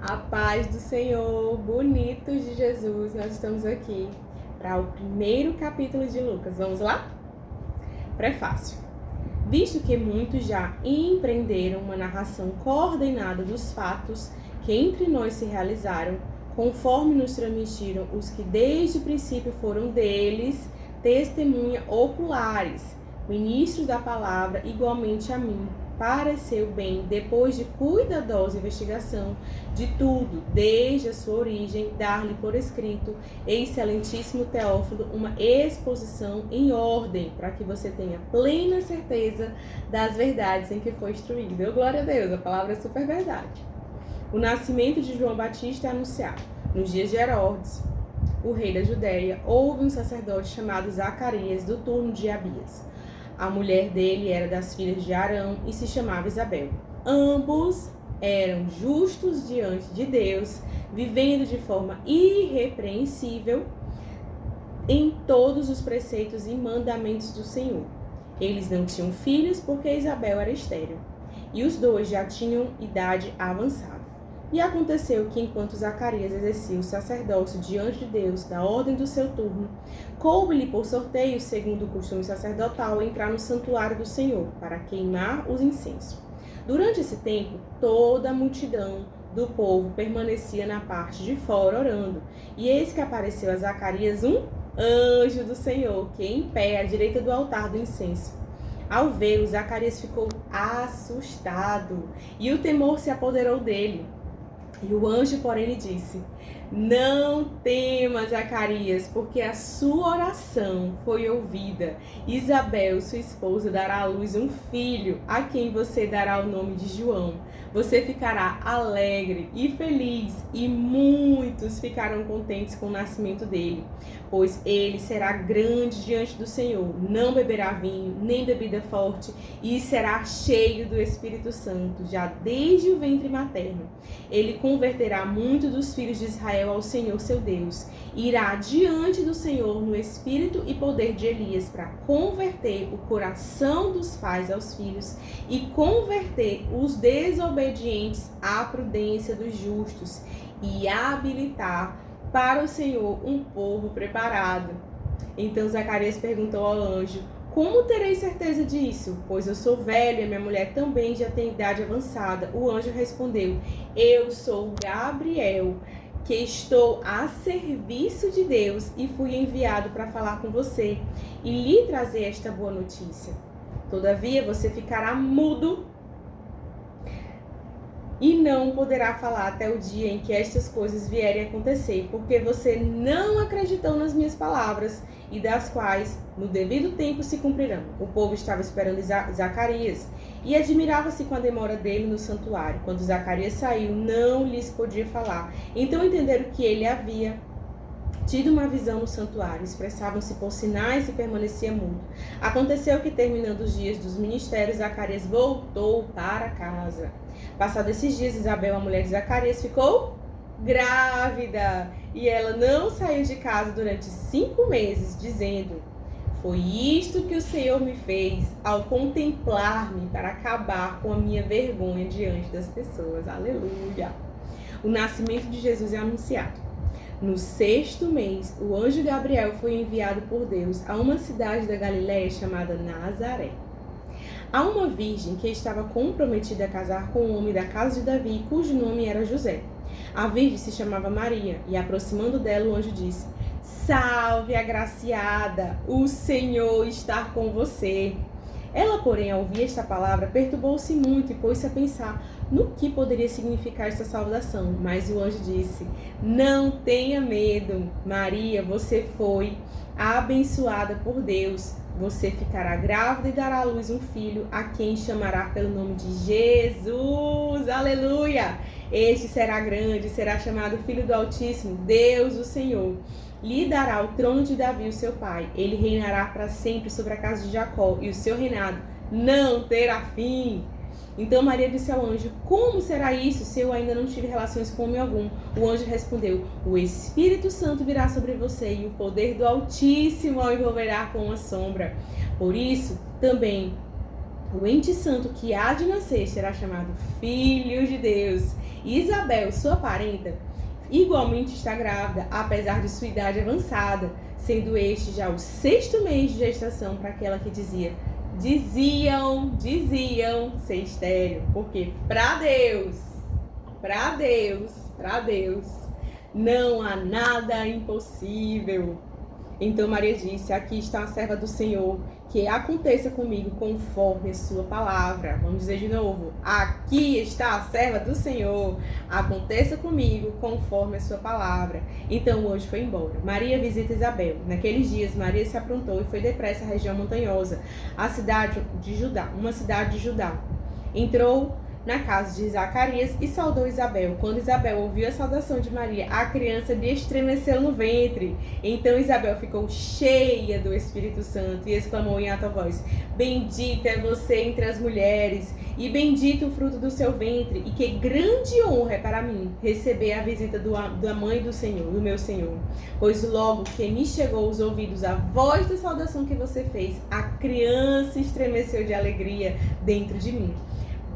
A paz do Senhor, bonitos de Jesus, nós estamos aqui para o primeiro capítulo de Lucas. Vamos lá? Prefácio. Visto que muitos já empreenderam uma narração coordenada dos fatos que entre nós se realizaram, conforme nos transmitiram os que desde o princípio foram deles, testemunha oculares, ministros da palavra, igualmente a mim, pareceu bem, depois de cuidadosa investigação de tudo, desde a sua origem, dar-lhe por escrito, excelentíssimo Teófilo, uma exposição em ordem, para que você tenha plena certeza das verdades em que foi instruído. Glória a Deus, a palavra é super verdade. O nascimento de João Batista é anunciado. Nos dias de Herodes, o rei da Judéia, houve um sacerdote chamado Zacarias, do turno de Abias. A mulher dele era das filhas de Arão e se chamava Isabel. Ambos eram justos diante de Deus, vivendo de forma irrepreensível em todos os preceitos e mandamentos do Senhor. Eles não tinham filhos porque Isabel era estéril, e os dois já tinham idade avançada. E aconteceu que, enquanto Zacarias exercia o sacerdócio diante de Deus, da ordem do seu turno, coube-lhe por sorteio, segundo o costume sacerdotal, entrar no santuário do Senhor, para queimar os incensos. Durante esse tempo, toda a multidão do povo permanecia na parte de fora orando. E eis que apareceu a Zacarias um anjo do Senhor, que em pé à direita do altar do incenso. Ao vê-lo, Zacarias ficou assustado, e o temor se apoderou dele. E o anjo, porém, lhe disse: não temas, Zacarias, porque a sua oração foi ouvida. Isabel, sua esposa, dará à luz um filho, a quem você dará o nome de João. Você ficará alegre e feliz, e muitos ficarão contentes com o nascimento dele, pois ele será grande diante do Senhor. Não beberá vinho, nem bebida forte, e será cheio do Espírito Santo, já desde o ventre materno. Ele converterá muitos dos filhos de Israel ao Senhor seu Deus. Irá diante do Senhor no espírito e poder de Elias, para converter o coração dos pais aos filhos e converter os desobedientes à prudência dos justos, e habilitar para o Senhor um povo preparado. Então Zacarias perguntou ao anjo: como terei certeza disso? Pois eu sou velho e minha mulher também já tem idade avançada. O anjo respondeu: eu sou Gabriel, que estou a serviço de Deus e fui enviado para falar com você e lhe trazer esta boa notícia. Todavia você ficará mudo e não poderá falar até o dia em que estas coisas vierem a acontecer, porque você não acreditou nas minhas palavras, e das quais no devido tempo se cumprirão. O povo estava esperando Zacarias e admirava-se com a demora dele no santuário. Quando Zacarias saiu, não lhes podia falar. Então entenderam que ele havia tido uma visão no santuário, expressavam-se por sinais e permanecia mudo. Aconteceu que, terminando os dias dos ministérios, Zacarias voltou para casa. Passados esses dias, Isabel, a mulher de Zacarias, ficou grávida, e ela não saiu de casa durante 5 meses, dizendo: foi isto que o Senhor me fez ao contemplar-me, para acabar com a minha vergonha diante das pessoas. Aleluia! O nascimento de Jesus é anunciado. No 6º mês, o anjo Gabriel foi enviado por Deus a uma cidade da Galiléia chamada Nazaré, a uma virgem que estava comprometida a casar com um homem da casa de Davi, cujo nome era José. A virgem se chamava Maria, e aproximando dela, o anjo disse: salve, agraciada, o Senhor está com você. Ela, porém, ao ouvir esta palavra, perturbou-se muito e pôs-se a pensar no que poderia significar esta saudação. Mas o anjo disse: não tenha medo, Maria, você foi abençoada por Deus. Você ficará grávida e dará à luz um filho, a quem chamará pelo nome de Jesus. Aleluia! Este será grande, será chamado Filho do Altíssimo, Deus o Senhor. Lhe dará o trono de Davi, o seu pai. Ele reinará para sempre sobre a casa de Jacó, e o seu reinado não terá fim. Então Maria disse ao anjo: como será isso, se eu ainda não tive relações com homem algum? O anjo respondeu: o Espírito Santo virá sobre você, e o poder do Altíssimo o envolverá com uma sombra. Por isso, também o ente santo que há de nascer será chamado Filho de Deus. Isabel, sua parenta, igualmente está grávida, apesar de sua idade avançada, sendo este já o 6º mês de gestação para aquela que diziam ser estéril, porque para Deus, não há nada impossível. Então Maria disse: aqui está a serva do Senhor, que aconteça comigo conforme a sua palavra. Vamos dizer de novo: aqui está a serva do Senhor, aconteça comigo conforme a sua palavra. Então o anjo foi embora. Maria visita Isabel. Naqueles dias Maria se aprontou e foi depressa à região montanhosa, a cidade de Judá, uma cidade de Judá. Entrou na casa de Zacarias e saudou Isabel. Quando Isabel ouviu a saudação de Maria, a criança lhe estremeceu no ventre. Então Isabel ficou cheia do Espírito Santo e exclamou em alta voz: bendita é você entre as mulheres, e bendito o fruto do seu ventre, e que grande honra é para mim receber a visita da mãe do Senhor, do meu Senhor. Pois logo que me chegou aos ouvidos a voz da saudação que você fez, a criança estremeceu de alegria dentro de mim.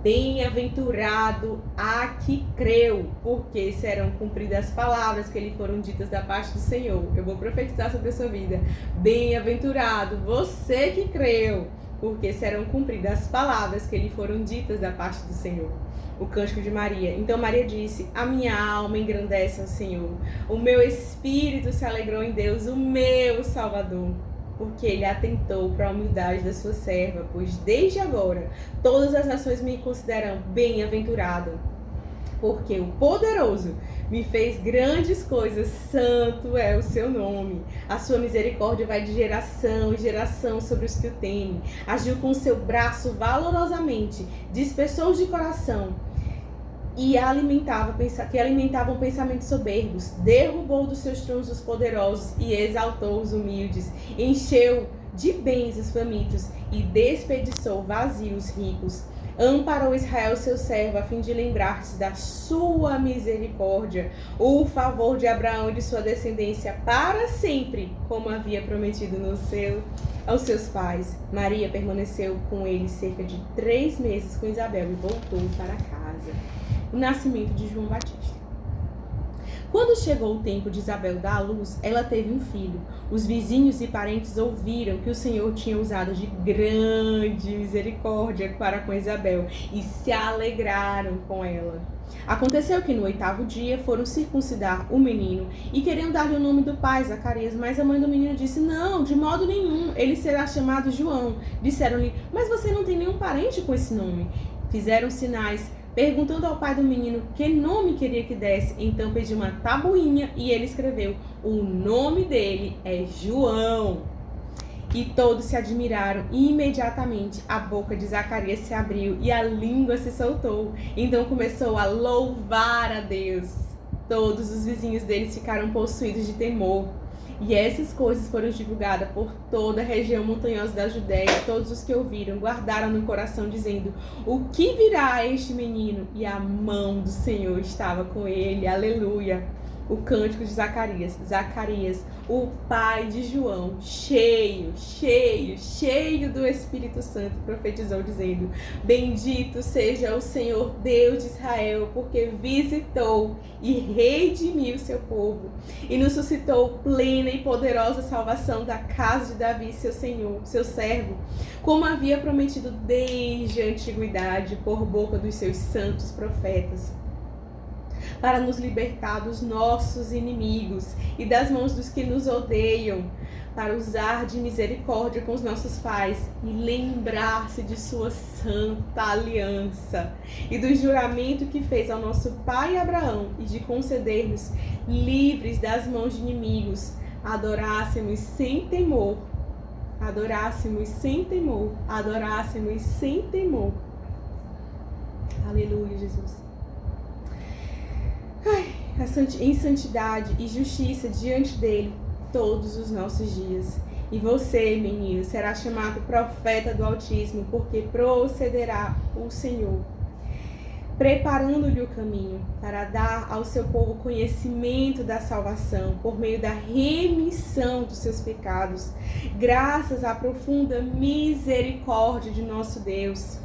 Bem-aventurado a que creu, porque serão cumpridas as palavras que lhe foram ditas da parte do Senhor. Eu vou profetizar sobre a sua vida. Bem-aventurado você que creu, porque serão cumpridas as palavras que lhe foram ditas da parte do Senhor. O cântico de Maria. Então Maria disse: a minha alma engrandece ao Senhor, o meu espírito se alegrou em Deus, o meu Salvador, porque ele atentou para a humildade da sua serva, pois desde agora todas as nações me consideram bem-aventurado, porque o poderoso me fez grandes coisas, santo é o seu nome. A sua misericórdia vai de geração em geração sobre os que o temem. Agiu com o seu braço valorosamente, dispersou os de coração que alimentavam pensamentos soberbos, derrubou dos seus tronos os poderosos e exaltou os humildes, encheu de bens os famintos e desperdiçou vazios ricos. Amparou Israel seu servo, a fim de lembrar-se da sua misericórdia, o favor de Abraão e de sua descendência para sempre, como havia prometido aos seus pais. Maria permaneceu com ele cerca de 3 meses com Isabel e voltou para casa. O nascimento de João Batista. Quando chegou o tempo de Isabel dar à luz, ela teve um filho. Os vizinhos e parentes ouviram que o Senhor tinha usado de grande misericórdia para com Isabel e se alegraram com ela. Aconteceu que no 8º dia foram circuncidar o menino e queriam dar-lhe o nome do pai, Zacarias, mas a mãe do menino disse: não, de modo nenhum, ele será chamado João. Disseram-lhe: mas você não tem nenhum parente com esse nome. Fizeram sinais, perguntando ao pai do menino que nome queria que desse. Então pediu uma tabuinha e ele escreveu: o nome dele é João. E todos se admiraram e imediatamente a boca de Zacarias se abriu e a língua se soltou. Então começou a louvar a Deus. Todos os vizinhos deles ficaram possuídos de temor. E essas coisas foram divulgadas por toda a região montanhosa da Judéia. Todos os que ouviram guardaram no coração, dizendo: o que virá a este menino? E a mão do Senhor estava com ele. Aleluia! O cântico de Zacarias. Zacarias, o pai de João, cheio do Espírito Santo, profetizou dizendo: bendito seja o Senhor Deus de Israel, porque visitou e redimiu seu povo e nos suscitou plena e poderosa salvação da casa de Davi, seu Senhor, seu servo, como havia prometido desde a antiguidade por boca dos seus santos profetas, para nos libertar dos nossos inimigos e das mãos dos que nos odeiam, para usar de misericórdia com os nossos pais e lembrar-se de sua santa aliança e do juramento que fez ao nosso pai Abraão e de conceder-nos, livres das mãos de inimigos, adorássemos sem temor. Aleluia, Jesus. Em santidade e justiça diante dele todos os nossos dias. E você, menino, será chamado profeta do Altíssimo, porque procederá o Senhor, preparando-lhe o caminho para dar ao seu povo conhecimento da salvação por meio da remissão dos seus pecados, graças à profunda misericórdia de nosso Deus.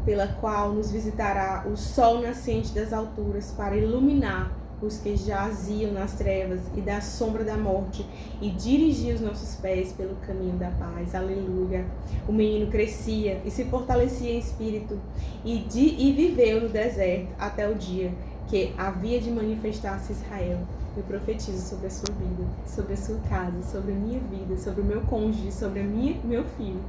pela qual nos visitará o sol nascente das alturas para iluminar os que jaziam nas trevas e da sombra da morte e dirigir os nossos pés pelo caminho da paz. Aleluia. O menino crescia e se fortalecia em espírito e viveu no deserto até o dia que havia de manifestar-se Israel. Eu profetizo sobre a sua vida, sobre a sua casa, sobre a minha vida, sobre o meu cônjuge, sobre meu filho,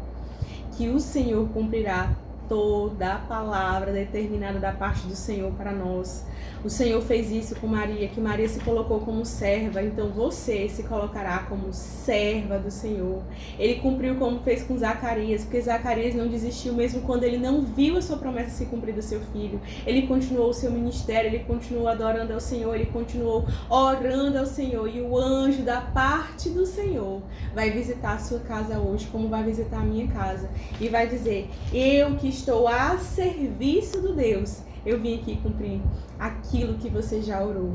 que o Senhor cumprirá toda a palavra determinada da parte do Senhor para nós. O Senhor fez isso com Maria, que Maria se colocou como serva, então você se colocará como serva do Senhor. Ele cumpriu como fez com Zacarias, porque Zacarias não desistiu mesmo quando ele não viu a sua promessa se cumprir do seu filho. Ele continuou o seu ministério, ele continuou adorando ao Senhor, ele continuou orando ao Senhor, e o anjo da parte do Senhor vai visitar a sua casa hoje, como vai visitar a minha casa, e vai dizer: eu que estou a serviço do Deus, eu vim aqui cumprir aquilo que você já orou.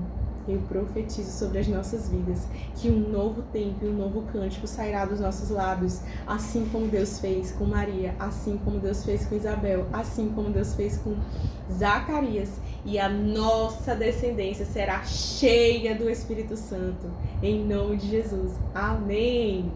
Eu profetizo sobre as nossas vidas que um novo tempo e um novo cântico sairá dos nossos lábios, assim como Deus fez com Maria, assim como Deus fez com Isabel, assim como Deus fez com Zacarias, e a nossa descendência será cheia do Espírito Santo, em nome de Jesus. Amém!